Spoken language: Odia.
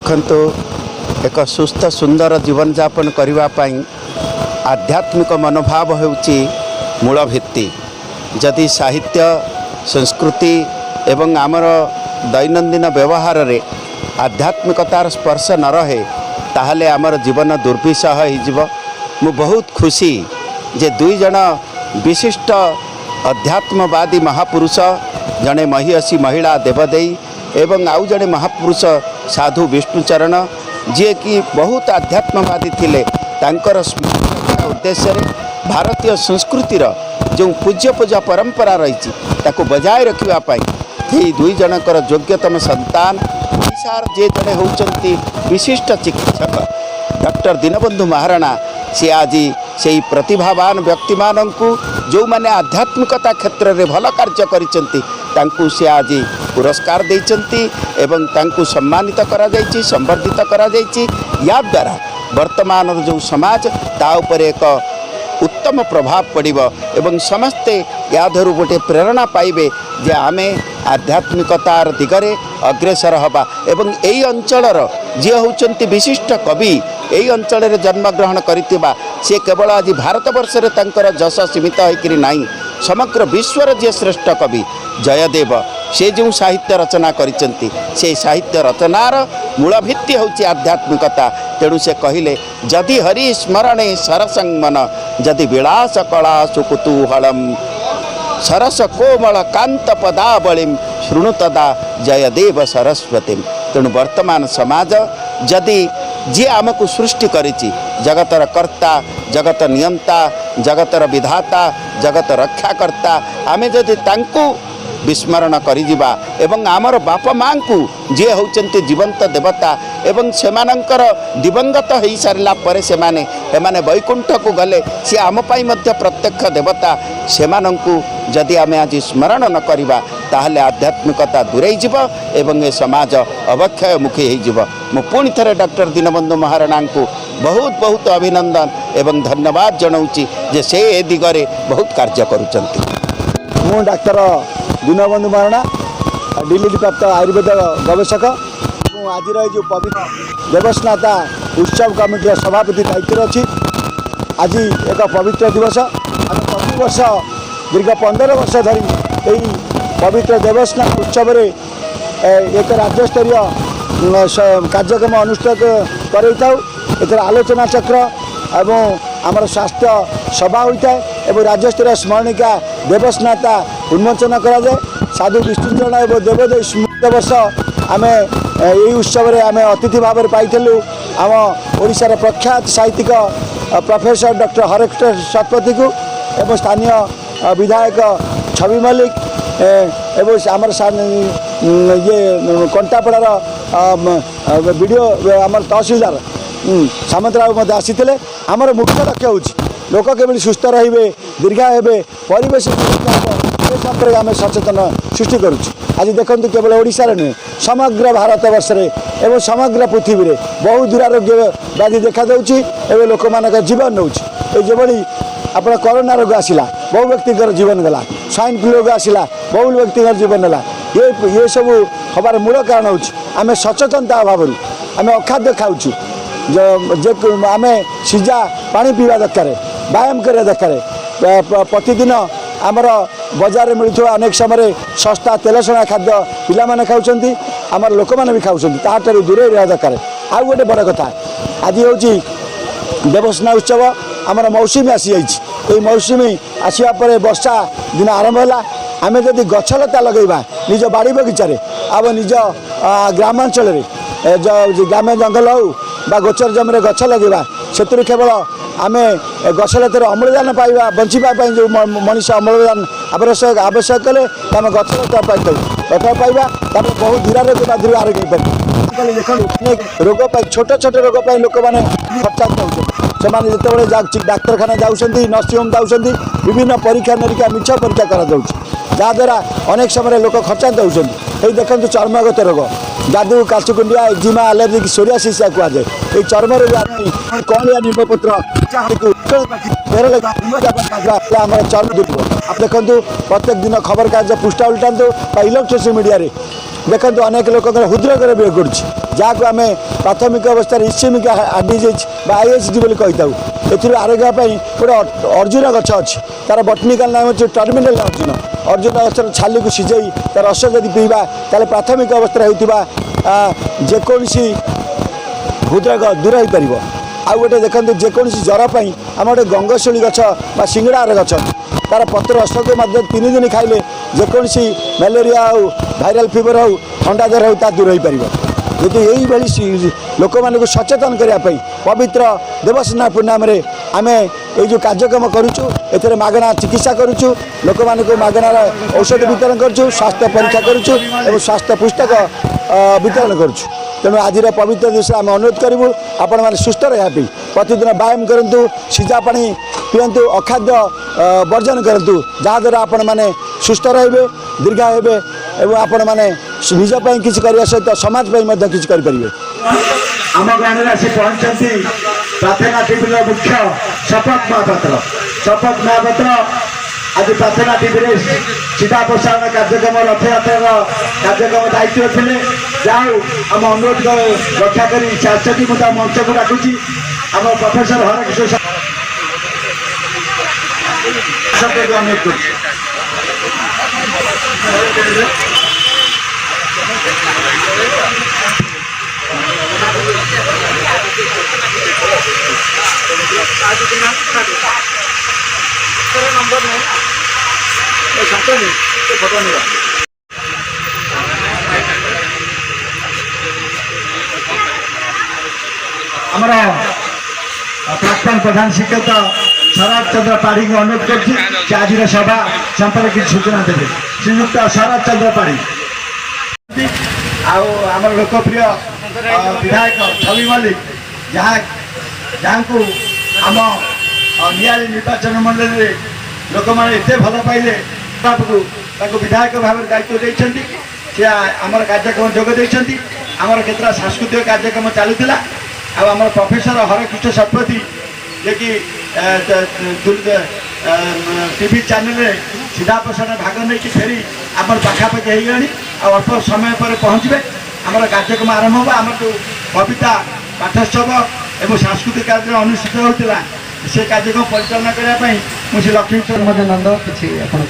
ଦେଖନ୍ତୁ ଏକ ସୁସ୍ଥ ସୁନ୍ଦର ଜୀବନଯାପନ କରିବା ପାଇଁ ଆଧ୍ୟାତ୍ମିକ ମନୋଭାବ ହେଉଛି ମୂଳ ଭିତ୍ତି। ଯଦି ସାହିତ୍ୟ ସଂସ୍କୃତି ଏବଂ ଆମର ଦୈନନ୍ଦିନ ବ୍ୟବହାରରେ ଆଧ୍ୟାତ୍ମିକତାର ସ୍ପର୍ଶ ନ ରହେ ତାହେଲେ ଆମର ଜୀବନ ଦୁର୍ବିସହ ହୋଇଯିବ। ମୁଁ ବହୁତ ଖୁସି ଯେ ଦୁଇ ଜଣ ବିଶିଷ୍ଟ ଅଧ୍ୟାତ୍ମବାଦୀ ମହାପୁରୁଷ, ଜଣେ ମହିୟସୀ ମହିଳା ଦେବଦେଇ ଏବଂ ଆଉ ଜଣେ ମହାପୁରୁଷ ସାଧୁ ବିଷ୍ଣୁଚରଣ, ଯିଏକି ବହୁତ ଆଧ୍ୟାତ୍ମବାଦୀ ଥିଲେ, ତାଙ୍କର ଉଦ୍ଦେଶ୍ୟରେ ଭାରତୀୟ ସଂସ୍କୃତିର ଯେଉଁ ପୂଜ୍ୟ ପରମ୍ପରା ରହିଛି ତାକୁ ବଜାୟ ରଖିବା ପାଇଁ ଏହି ଦୁଇ ଜଣଙ୍କର ଯୋଗ୍ୟତମ ସନ୍ତାନ ଓଡ଼ିଶାର ଯେ ଜଣେ ହେଉଛନ୍ତି ବିଶିଷ୍ଟ ଚିକିତ୍ସକ ଡକ୍ଟର ଦୀନବନ୍ଧୁ ମହାରଣା, ସେ ଆଜି ସେହି ପ୍ରତିଭାବାନ ବ୍ୟକ୍ତିମାନଙ୍କୁ ଯେଉଁମାନେ ଆଧ୍ୟାତ୍ମିକତା କ୍ଷେତ୍ରରେ ଭଲ କାର୍ଯ୍ୟ କରିଛନ୍ତି ତାଙ୍କୁ ସେ ଆଜି ପୁରସ୍କାର ଦେଇଛନ୍ତି ଏବଂ ତାଙ୍କୁ ସମ୍ମାନିତ କରାଯାଇଛି, ସମ୍ବର୍ଦ୍ଧିତ କରାଯାଇଛି। ଏହାଦ୍ୱାରା ବର୍ତ୍ତମାନର ଯେଉଁ ସମାଜ ତା ଉପରେ ଏକ ଉତ୍ତମ ପ୍ରଭାବ ପଡ଼ିବ ଏବଂ ସମସ୍ତେ ଏହାଦେହରୁ ଗୋଟିଏ ପ୍ରେରଣା ପାଇବେ ଯେ ଆମେ ଆଧ୍ୟାତ୍ମିକତାର ଦିଗରେ ଅଗ୍ରସର ହେବା। ଏବଂ ଏହି ଅଞ୍ଚଳର ଯିଏ ହେଉଛନ୍ତି ବିଶିଷ୍ଟ କବି, ଏହି ଅଞ୍ଚଳରେ ଜନ୍ମଗ୍ରହଣ କରିଥିବା ସେ କେବଳ ଆଜି ଭାରତବର୍ଷରେ ତାଙ୍କର ଯଶ ସୀମିତ ହୋଇକରି ନାହିଁ, ସମଗ୍ର ବିଶ୍ୱର ଯିଏ ଶ୍ରେଷ୍ଠ କବି ଜୟଦେବ, ସେ ଯେଉଁ ସାହିତ୍ୟ ରଚନା କରିଛନ୍ତି ସେହି ସାହିତ୍ୟ ରଚନାର ମୂଳ ଭିତ୍ତି ହେଉଛି ଆଧ୍ୟାତ୍ମିକତା। ତେଣୁ ସେ କହିଲେ, ଯଦି ହରି ସ୍ମରଣେ ସରସଂମନ, ଯଦି ବିଳାସ କଳା ସୁକୁତୁହଳମ୍, ସରସ କୋମଳ କାନ୍ତ ପଦାବଳୀମ୍, ଶୃଣୁତଦା ଜୟଦେବ ସରସ୍ୱତୀମ୍। ତେଣୁ ବର୍ତ୍ତମାନ ସମାଜ ଯଦି ଯିଏ ଆମକୁ ସୃଷ୍ଟି କରିଛି, ଜଗତର କର୍ତ୍ତା, ଜଗତ ନିୟନ୍ତା, ଜଗତର ବିଧାତା, ଜଗତ ରକ୍ଷାକର୍ତ୍ତା, ଆମେ ଯଦି ତାଙ୍କୁ ବିସ୍ମରଣ କରିଯିବା ଏବଂ ଆମର ବାପା ମାଙ୍କୁ ଯିଏ ହେଉଛନ୍ତି ଜୀବନ୍ତ ଦେବତା ଏବଂ ସେମାନଙ୍କର ଦିବଙ୍ଗତ ହୋଇସାରିଲା ପରେ ସେମାନେ ବୈକୁଣ୍ଠକୁ ଗଲେ, ସେ ଆମ ପାଇଁ ମଧ୍ୟ ପ୍ରତ୍ୟକ୍ଷ ଦେବତା, ସେମାନଙ୍କୁ ଯଦି ଆମେ ଆଜି ସ୍ମରଣ ନ କରିବା ତାହେଲେ ଆଧ୍ୟାତ୍ମିକତା ଦୂରେଇ ଯିବ ଏବଂ ଏ ସମାଜ ଅବକ୍ଷୟମୁଖୀ ହୋଇଯିବ। ମୁଁ ପୁଣି ଥରେ ଡକ୍ଟର ଦୀନବନ୍ଧୁ ମହାରଣାଙ୍କୁ ବହୁତ ବହୁତ ଅଭିନନ୍ଦନ ଏବଂ ଧନ୍ୟବାଦ ଜଣାଉଛି ଯେ ସେ ଏ ଦିଗରେ ବହୁତ କାର୍ଯ୍ୟ କରୁଛନ୍ତି। ମୁଁ ଡାକ୍ତର ଦୀନବନ୍ଧୁ ମହାରଣା, ଡିଲିଟ୍ ପ୍ରାପ୍ତ ଆୟୁର୍ବେଦ ଗବେଷକ ଏବଂ ଆଜିର ଏ ଯେଉଁ ପବିତ୍ର ଦେବସ୍ନାତା ଉତ୍ସବ କମିଟିର ସଭାପତି ଦାୟିତ୍ୱରେ ଅଛି। ଆଜି ଏକ ପବିତ୍ର ଦିବସ। ଆମେ ପ୍ରତିବର୍ଷ ଦୀର୍ଘ 15 ବର୍ଷ ଧରି ଏହି ପବିତ୍ର ଦେବସ୍ନାନ ଉତ୍ସବରେ ଏକ ରାଜ୍ୟସ୍ତରୀୟ କାର୍ଯ୍ୟକ୍ରମ ଅନୁଷ୍ଠିତ କରାଇଥାଉ। ଏଥିରେ ଆଲୋଚନା ଚକ୍ର ଏବଂ ଆମର ସ୍ୱାସ୍ଥ୍ୟ ସଭା ହୋଇଥାଏ ଏବଂ ରାଜ୍ୟସ୍ତରୀୟ ସ୍ମରଣିକା ଦେବସ୍ନାତା ଉନ୍ମୋଚନ କରାଯାଏ। ସାଧୁ ବିଷ୍ଣୁଚରଣ ଏବଂ ଦେବଦେଇ ସ୍ମୃତି ବର୍ଷ ଆମେ ଏହି ଉତ୍ସବରେ ଆମେ ଅତିଥି ଭାବରେ ପାଇଥିଲୁ ଆମ ଓଡ଼ିଶାର ପ୍ରଖ୍ୟାତ ସାହିତ୍ୟିକ ପ୍ରଫେସର ଡକ୍ଟର ହରେକୃଷ୍ଣ ଶତପଥୀଙ୍କୁ ଏବଂ ସ୍ଥାନୀୟ ବିଧାୟକ ଛବି ମଲ୍ଲିକ ଏବଂ ଆମର ଇଏ କଣ୍ଟାପଡ଼ାର ବିଡ଼ିଓ ଆମର ତହସିଲଦାର ସାମନ୍ତରାୟ ମଧ୍ୟ ଆସିଥିଲେ। ଆମର ମୁଖ୍ୟ ଲକ୍ଷ୍ୟ ହେଉଛି ଲୋକ କେମିତି ସୁସ୍ଥ ରହିବେ, ଦୀର୍ଘା ହେବେ, ପରିବେଶ ସେ ସମ୍ପର୍କରେ ଆମେ ସଚେତନ ସୃଷ୍ଟି କରୁଛୁ। ଆଜି ଦେଖନ୍ତୁ କେବଳ ଓଡ଼ିଶାରେ ନୁହେଁ, ସମଗ୍ର ଭାରତବର୍ଷରେ ଏବଂ ସମଗ୍ର ପୃଥିବୀରେ ବହୁ ଦୁରାରୋଗ୍ୟ ବ୍ୟାଧି ଦେଖାଦେଉଛି ଏବଂ ଲୋକମାନଙ୍କ ଜୀବନ ନେଉଛି। ଏ ଯେଭଳି ଆପଣ କରୋନା ରୋଗ ଆସିଲା, ବହୁ ବ୍ୟକ୍ତିଙ୍କର ଜୀବନ ଗଲା, ସ୍ୱାଇନ୍ ଫ୍ଲୁ ରୋଗ ଆସିଲା, ବହୁ ବ୍ୟକ୍ତିଙ୍କର ଜୀବନ ନେଲା। ଏସବୁ ହେବାର ମୂଳ କାରଣ ହେଉଛି ଆମେ ସଚେତନତା ଅଭାବରୁ ଆମେ ଅଖାଦ୍ୟ ଖାଉଛୁ। ଆମେ ସିଝା ପାଣି ପିଇବା ଦରକାର, ବ୍ୟାୟାମ କରିବା ଦରକାର। ପ୍ରତିଦିନ ଆମର ବଜାରରେ ମିଳୁଥିବା ଅନେକ ସମୟରେ ଶସ୍ତା ତେଲସଣା ଖାଦ୍ୟ ପିଲାମାନେ ଖାଉଛନ୍ତି, ଆମର ଲୋକମାନେ ବି ଖାଉଛନ୍ତି, ତାଠାରୁ ଦୂରେଇ ରହିବା ଦରକାର। ଆଉ ଗୋଟେ ବଡ଼ କଥା, ଆଜି ହେଉଛି ଦେବସ୍ନାନ ଉତ୍ସବ, ଆମର ମୌସୁମୀ ଆସିଯାଇଛି। ଏହି ମୌସୁମୀ ଆସିବା ପରେ ବର୍ଷା ଦିନ ଆରମ୍ଭ ହେଲା। ଆମେ ଯଦି ଗଛଲତା ଲଗାଇବା ନିଜ ବାଡ଼ି ବଗିଚାରେ ଆଉ ନିଜ ଗ୍ରାମାଞ୍ଚଳରେ, ଗ୍ରାମ୍ୟ ଜଙ୍ଗଲ ହେଉ ବା ଗୋଚର ଜମିରେ ଗଛ ଲଗାଇବା, ସେଥିରୁ କେବଳ ଆମେ ଗଛଲତାର ଅମ୍ଳଜାନ ପାଇବା, ବଞ୍ଚିବା ପାଇଁ ଯେଉଁ ମଣିଷ ଅମ୍ଳଜାନ ଆବଶ୍ୟକ କଲେ ଆମେ ଗଛଲତା ପାଇଥାଉ, ଗଛ ପାଇବା, ତାପରେ ବହୁ ଦୁରାରୋଗ୍ୟ ବ୍ୟାଧିରୁ ଆରୋଗ୍ୟ ହେଇପାରିବ। ଦେଖନ୍ତୁ ଅନେକ ରୋଗ ପାଇଁ, ଛୋଟ ଛୋଟ ରୋଗ ପାଇଁ ଲୋକମାନେ ଖର୍ଚ୍ଚାନ୍ତ ହେଉଛନ୍ତି। ସେମାନେ ଯେତେବେଳେ ଡାକ୍ତରଖାନା ଯାଉଛନ୍ତି, ନର୍ସିଂହୋମ୍ ଯାଉଛନ୍ତି, ବିଭିନ୍ନ ପରୀକ୍ଷା ନିରୀକ୍ଷା ମିଛ ପରୀକ୍ଷା କରାଯାଉଛି, ଯାହାଦ୍ୱାରା ଅନେକ ସମୟରେ ଲୋକ ଖର୍ଚ୍ଚାନ୍ତ ହେଉଛନ୍ତି। ଏଇ ଦେଖନ୍ତୁ ଚର୍ମଗତ ରୋଗ, ଯାଦୁ କାଛୁକୁଣ୍ଡିଆ ଏକ୍ଜିମା ଆଲର୍ଜିକ୍ ସୋରିଆସିସ୍ କୁହାଯାଏ। ଏହି ଚର୍ମରେ କଅଁଳିଆ ନିମ୍ବପତ୍ର ଆମର ଚର୍ମ ଦୁଟିବ। ଦେଖନ୍ତୁ ପ୍ରତ୍ୟେକ ଦିନ ଖବରକାଗଜ ପୃଷ୍ଠା ଉଲ୍ଟାନ୍ତୁ ବା ଇଲେକ୍ଟ୍ରୋନିକ୍ ମିଡ଼ିଆରେ ଦେଖନ୍ତୁ ଅନେକ ଲୋକଙ୍କର ହୃଦରୋଗର ବିରୋଧ କରୁଛି, ଯାହାକୁ ଆମେ ପ୍ରାଥମିକ ଅବସ୍ଥାରେ ଇସେମିକ୍ ହାର୍ଟ ଡିଜିଜ୍ ବା ISD ବୋଲି କହିଥାଉ। ଏଥିରୁ ଆରୋଗ୍ୟ ପାଇଁ ଗୋଟେ ଅର୍ଜୁନ ଗଛ ଅଛି, ତାର ବଟନିକାଲ ନାମ ହେଉଛି ଟର୍ମିନାଲ ଅର୍ଜୁନ। ଅର୍ଜୁନ ଗଛର ଛାଲିକୁ ସିଝେଇ ତାର ରସ ଯଦି ପିଇବା ତାହେଲେ ପ୍ରାଥମିକ ଅବସ୍ଥାରେ ହେଉଥିବା ଯେକୌଣସି ହୃଦରୋଗ ଦୂର ହୋଇପାରିବ। ଆଉ ଗୋଟେ ଦେଖନ୍ତୁ ଯେକୌଣସି ଜ୍ୱର ପାଇଁ ଆମର ଗୋଟେ ଗଙ୍ଗଶିଉଳି ଗଛ ବା ସିଙ୍ଗଡ଼ାର ଗଛ, ତାର ପତ୍ର ରସକୁ ମଧ୍ୟ 3 ଦିନ ଖାଇଲେ ଯେକୌଣସି ମ୍ୟାଲେରିଆ ହେଉ ଭାଇରାଲ ଫିଭର ହେଉ ଥଣ୍ଡା ଜ୍ୱର ହେଉ ତାହା ଦୂର ହୋଇପାରିବ। ଯଦି ଏଇଭଳି ଲୋକମାନଙ୍କୁ ସଚେତନ କରିବା ପାଇଁ ପବିତ୍ର ଦେବସ୍ନାନ ପୂର୍ଣ୍ଣିମାରେ ଆମେ এই যে কার্যক্রম করুছু, এতে মাগଣା চিকিৎসা করুছু, ଲୋକମାନଙ୍କୁ ମାଗଣାର ଔଷଧ ବିତରଣ କରୁଛୁ, ସ୍ୱାସ୍ଥ୍ୟ ପରୀକ୍ଷା କରୁଛୁ ଏବଂ ସ୍ୱାସ୍ଥ୍ୟ ପୁସ୍ତକ ବିତରଣ କରୁଛୁ। ତେଣୁ ଆଜିର ପବିତ୍ର ଦିବସରେ ଆମେ ଅନୁରୋଧ କରିବୁ ଆପଣମାନେ ସୁସ୍ଥ ରହିବା ପାଇଁ ପ୍ରତିଦିନ ବ୍ୟାୟାମ କରନ୍ତୁ, ସିଝା ପାଣି ପିଅନ୍ତୁ, ଅଖାଦ୍ୟ ବର୍ଜନ କରନ୍ତୁ, ଯାହାଦ୍ୱାରା ଆପଣମାନେ ସୁସ୍ଥ ରହିବେ, ଦୀର୍ଘା ହେବେ ଏବଂ ଆପଣମାନେ ନିଜ ପାଇଁ କିଛି କରିବା ସହିତ ସମାଜ ପାଇଁ ମଧ୍ୟ କିଛି କରିପାରିବେ। ଆମ ଗ୍ରାମରେ ଆସି ପହଞ୍ଚିଛନ୍ତି ପ୍ରାର୍ଥନା ଟିଭିର ମୁଖ୍ୟ ଶପଥ ମହାପାତ୍ର। ଶପଥ ମହାପାତ୍ର ଆଜି ପ୍ରାର୍ଥନା ଟିଭିରେ ସିଧା ପ୍ରସାରଣ କାର୍ଯ୍ୟକ୍ରମ ରଥଯାତ୍ରାର କାର୍ଯ୍ୟକ୍ରମ ଦାୟିତ୍ୱ ଥିଲେ। ଯାହା ହଉ ଆମ ଅନୁରୋଧ ରକ୍ଷା କରି ସେ ଆସିଛନ୍ତି, ମୁଁ ତା ମଞ୍ଚକୁ ଡାକୁଛି ଆମ ପ୍ରଫେସର ହରକିଶୋର ଅନୁରୋଧ କରୁଛି। ଆମର ପ୍ରାକ୍ତନ ପ୍ରଧାନ ଶିକ୍ଷକ ଶରତ ଚନ୍ଦ୍ର ପାଢ଼ୀଙ୍କୁ ଅନୁରୋଧ କରୁଛି ସେ ଆଜିର ସଭା ସମ୍ପର୍କରେ କିଛି ସୂଚନା ଦେବେ। ଶ୍ରୀଯୁକ୍ତ ଶରତ ଚନ୍ଦ୍ର ପାଢ଼ୀ ଆଉ ଆମର ଲୋକପ୍ରିୟ ବିଧାୟକ ଛବି ମଲ୍ଲିକ, ଯାହାଙ୍କୁ ଆମ ନିଆଳି ନିର୍ବାଚନ ମଣ୍ଡଳୀରେ ଲୋକମାନେ ଏତେ ଭଲ ପାଇଲେ ତାଙ୍କୁ ବିଧାୟକ ଭାବରେ ଦାୟିତ୍ୱ ଦେଇଛନ୍ତି। ସେ ଆମର କାର୍ଯ୍ୟକ୍ରମ ଯୋଗ ଦେଇଛନ୍ତି। ଆମର କେତେଟା ସାଂସ୍କୃତିକ କାର୍ଯ୍ୟକ୍ରମ ଚାଲୁଥିଲା। ଆଉ ଆମର ପ୍ରଫେସର ହରକିଶୋର ଶତପଥୀ ଯିଏକି ଟିଭି ଚ୍ୟାନେଲରେ ସିଧା ପ୍ରସାରଣ ଭାଗ ନେଇକି ଫେରି ଆମର ପାଖାପାଖି ହେଇଗଲାଣି, ଆଉ ଅଳ୍ପ ସମୟ ପରେ ପହଞ୍ଚିବେ। ଆମର କାର୍ଯ୍ୟକ୍ରମ ଆରମ୍ଭ ହେବ। ଆମର ଯେଉଁ କବିତା ପାଠୋତ୍ସବ ଏବଂ ସାଂସ୍କୃତିକ କାର୍ଯ୍ୟକ୍ରମ ଅନୁଷ୍ଠିତ ହେଉଥିଲା ସେ କାର୍ଯ୍ୟକ୍ରମ ପରିଚାଳନା କରିବା ପାଇଁ ମୁଁ ସେ ଲକ୍ଷ୍ମୀ ନନ୍ଦ କିଛି ଆପଣ